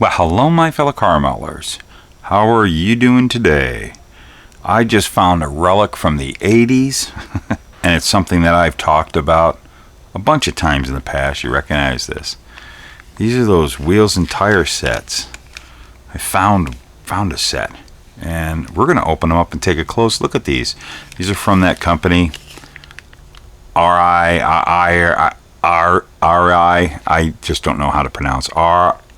Well, hello, my fellow caramellers. How are you doing today? I just found a relic from the 80s, and it's something that I've talked about a bunch of times in the past. You recognize this. These are those wheels and tire sets. I found a set, and we're going to open them up and take a close look at these. These are from that company, ARII. I just don't know how to pronounce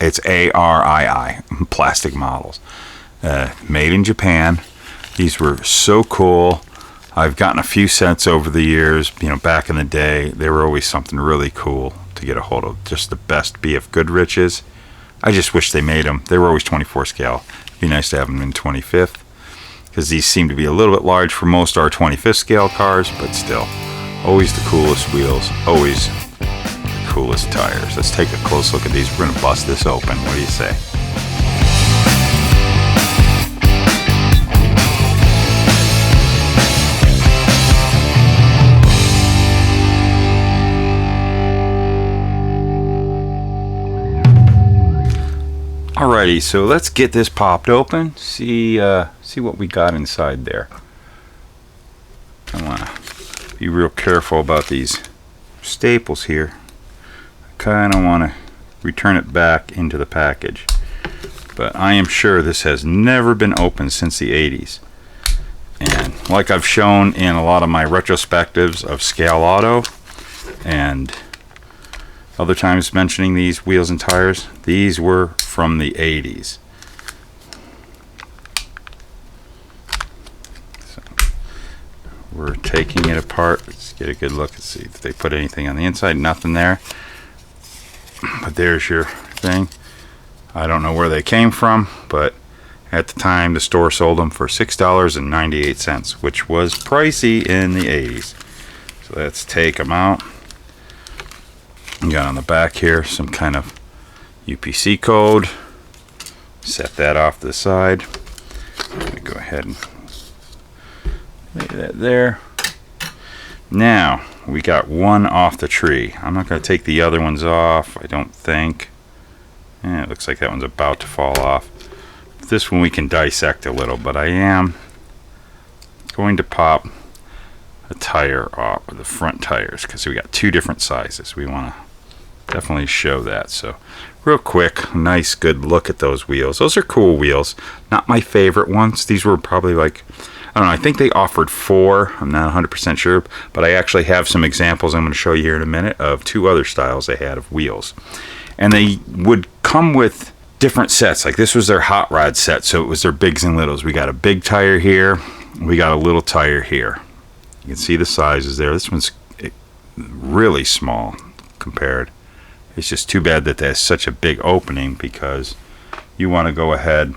It's ARII, plastic models, made in Japan. These were so cool. I've gotten a few sets over the years. Back in the day, they were always something really cool to get a hold of. Just the best BF Goodriches. I just wish they made them. They were always 24 scale. It'd be nice to have them in 25th, because these seem to be a little bit large for most our 25th scale cars, but still, always the coolest wheels, always coolest tires. Let's take a close look at these. We're going to bust this open. What do you say? Alrighty, so let's get this popped open. See what we got inside there. I want to be real careful about these staples here. Kind of want to return it back into the package, but I am sure this has never been opened since the 80s. And like I've shown in a lot of my retrospectives of Scale Auto and other times mentioning these wheels and tires, these were from the 80s. So we're taking it apart. Let's get a good look and see if they put anything on the inside. Nothing there. But there's your thing. I don't know where they came from, but at the time the store sold them for $6.98, which was pricey in the 80s. So let's take them out. You got on the back here some kind of UPC code. Set that off to the side. I'm going to go ahead and lay that there. Now we got one off the tree. I'm not going to take the other ones off, I don't think. It looks like that one's about to fall off. This one we can dissect a little, but I am going to pop a tire off, the front tires, because we got two different sizes. We want to definitely show that. So real quick, nice good look at those wheels. Those are cool wheels. Not my favorite ones. These were probably like, I don't know, I think they offered 4. I'm not 100% sure, but I actually have some examples I'm going to show you here in a minute of 2 other styles they had of wheels. And they would come with different sets. Like this was their hot rod set, so it was their bigs and littles. We got a big tire here, we got a little tire here. You can see the sizes there. This one's really small compared. It's just too bad that there's such a big opening, because you want to go ahead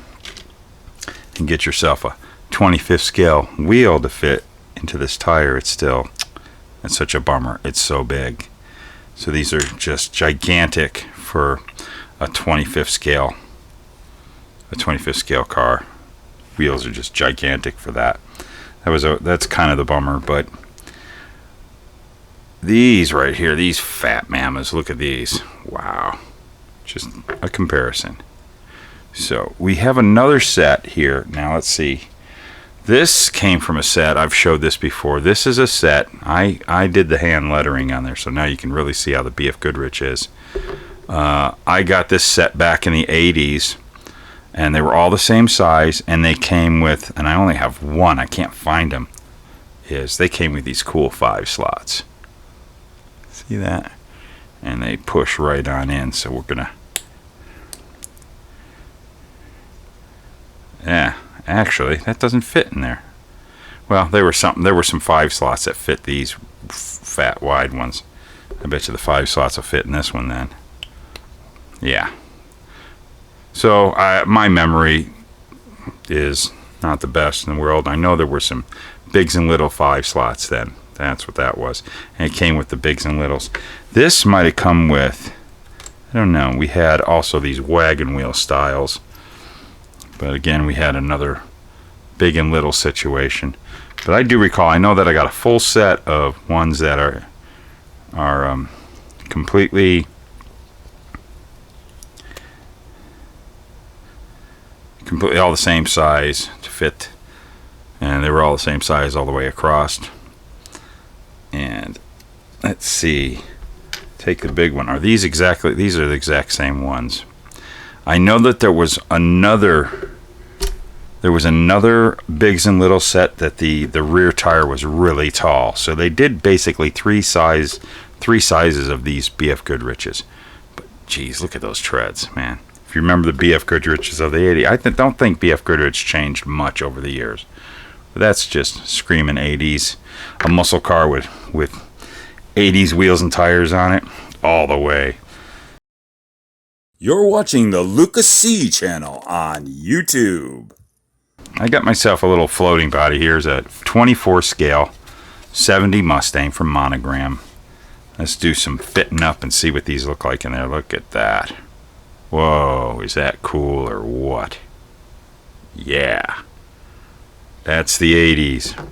and get yourself a 25th scale wheel to fit into this tire. It's such a bummer. It's so big. So these are just gigantic for a 25th scale car. Wheels are just gigantic for that. That's kind of the bummer. But these right here, these fat mammas, look at these. Wow, just a comparison. So we have another set here. Now let's see. This came from a set. I've showed this before. This is a set. I did the hand lettering on there, so now you can really see how the BF Goodrich is. I got this set back in the 80s, and they were all the same size, and they came with, and I only have one, I can't find them, they came with these cool 5 slots. See that? And they push right on in, so we're gonna, yeah, actually that doesn't fit in there. Well, there were some 5 slots that fit these fat wide ones. I bet you the 5 slots will fit in this one then. Yeah. So my memory is not the best in the world. I know there were some bigs and little 5 slots then. That's what that was. And it came with the bigs and littles. This might have come with, I don't know, we had also these wagon wheel styles. But again, we had another big and little situation. But I do recall, I know that I got a full set of ones that are completely completely all the same size to fit, and they were all the same size all the way across. And let's see, take the big one. Are these exactly? These are the exact same ones. I know that there was another Bigs and Little set that the rear tire was really tall. So they did basically three sizes of these BF Goodriches. But geez, look at those treads, man. If you remember the BF Goodriches of the 80s, I don't think BF Goodrich changed much over the years. But that's just screaming 80s. A muscle car with 80s wheels and tires on it all the way. You're watching the Luka C channel on YouTube. I got myself a little floating body. Here's a 24 scale 70 Mustang from Monogram. Let's do some fitting up and see what these look like in there. Look at that. Whoa, is that cool or what? Yeah. That's the 80s.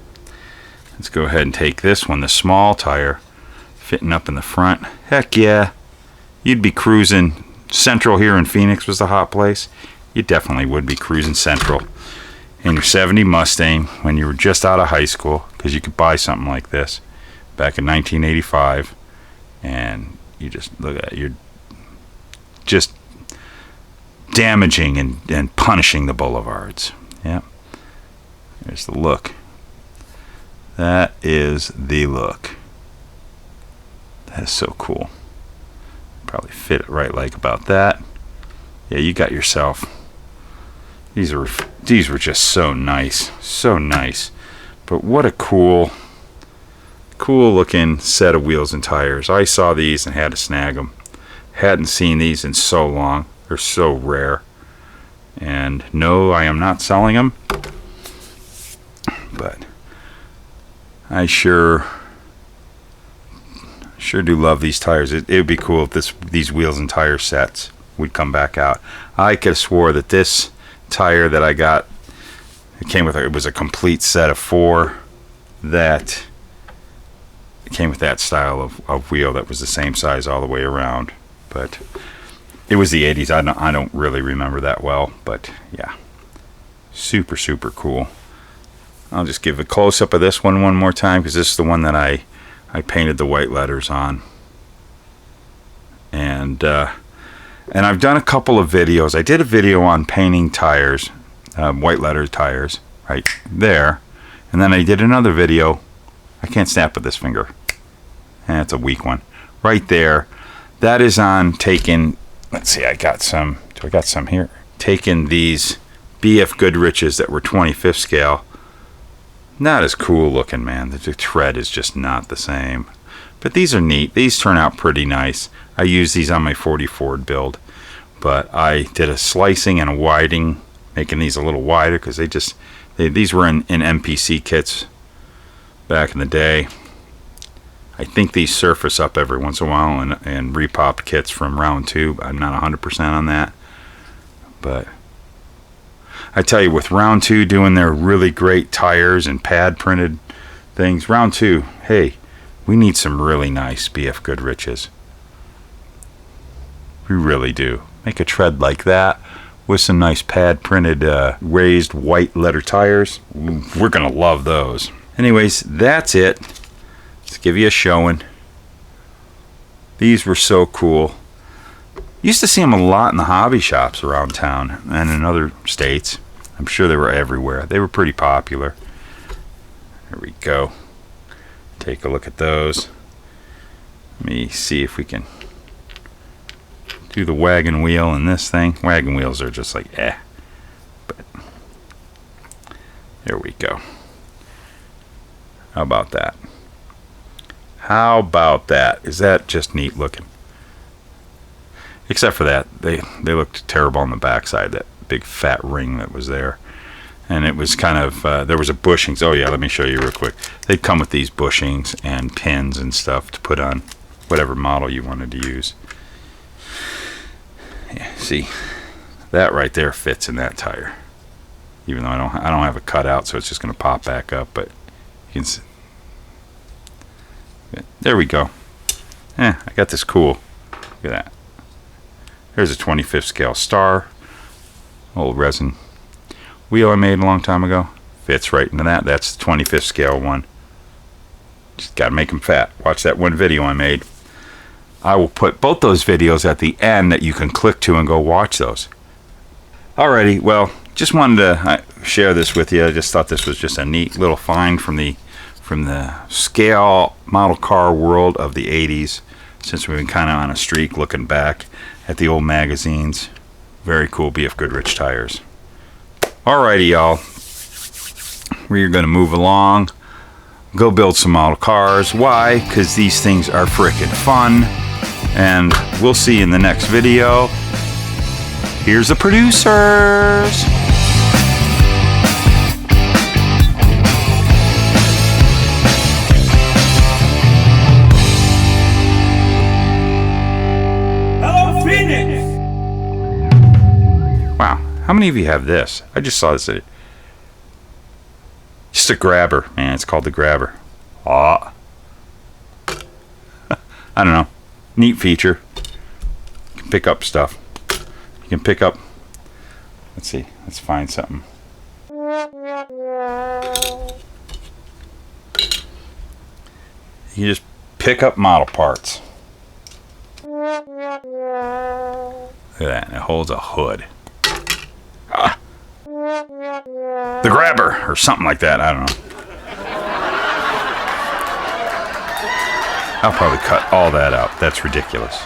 Let's go ahead and take this one, the small tire, fitting up in the front. Heck yeah. You'd be cruising Central here in Phoenix was the hot place. You definitely would be cruising Central in your 70 Mustang when you were just out of high school, because you could buy something like this back in 1985, and you just look at it, you're just damaging and punishing the boulevards. Yeah. There's the look. That is the look. That's so cool. Probably fit it right like about that. Yeah, you got yourself. These were just so nice. So nice. But what a cool looking set of wheels and tires. I saw these and had to snag them. Hadn't seen these in so long. They're so rare. And no, I am not selling them. But I sure do love these tires. It would be cool if these wheels and tire sets would come back out. I could have swore that this tire that I got, it was a complete set of 4 that came with that style of wheel that was the same size all the way around. But it was the 80s. I don't really remember that well, but yeah, super cool. I'll just give a close-up of this one more time, because this is the one that I painted the white letters on. And I've done a couple of videos. I did a video on painting tires, white letter tires, right there. And then I did another video. I can't snap with this finger. That's a weak one. Right there. That is on taking, let's see, I got some here? Taking these BF Goodriches that were 25th scale. Not as cool looking, man. The tread is just not the same. But these are neat. These turn out pretty nice. I use these on my 40 Ford build. But I did a slicing and a widening, making these a little wider, because these were in MPC kits back in the day. I think these surface up every once in a while and repop kits from round 2. I'm not 100% on that. But I tell you, with round 2 doing their really great tires and pad printed things, round 2, hey, we need some really nice BF Goodriches. We really do. Make a tread like that with some nice pad printed raised white letter tires. We're gonna love those. Anyways, that's it. Let's give you a showing. These were so cool. Used to see them a lot in the hobby shops around town and in other states. I'm sure they were everywhere. They were pretty popular. There we go. Take a look at those. Let me see if we can do the wagon wheel in this thing. Wagon wheels are just like but there we go. How about that? How about that? Is that just neat looking? Except for that, they looked terrible on the backside, that big fat ring that was there. And it was kind of, there was a bushings. Oh yeah, let me show you real quick. They'd come with these bushings and pins and stuff to put on whatever model you wanted to use. Yeah, see, that right there fits in that tire. Even though I don't have a cutout, so it's just going to pop back up. But you can see. There we go. I got this cool. Look at that. There's a 25th scale star. Old resin wheel I made a long time ago. Fits right into that. That's the 25th scale one. Just gotta make them fat. Watch that one video I made. I will put both those videos at the end that you can click to and go watch those. Alrighty, well, just wanted to share this with you. I just thought this was just a neat little find from the scale model car world of the 80s, since we've been kind of on a streak looking back at the old magazines. Very cool BF Goodrich tires. Alrighty, y'all. We're going to move along. Go build some model cars. Why? Because these things are frickin' fun. And we'll see you in the next video. Here's the producers. Hello, Phoenix! Wow. How many of you have this? I just saw this. Just a grabber, man. It's called the grabber. Aw. I don't know. Neat feature. You can pick up stuff. You can pick up. Let's see. Let's find something. You just pick up model parts. Look at that. It holds a hood. Ah. The grabber, or something like that. I don't know. I'll probably cut all that out. That's ridiculous.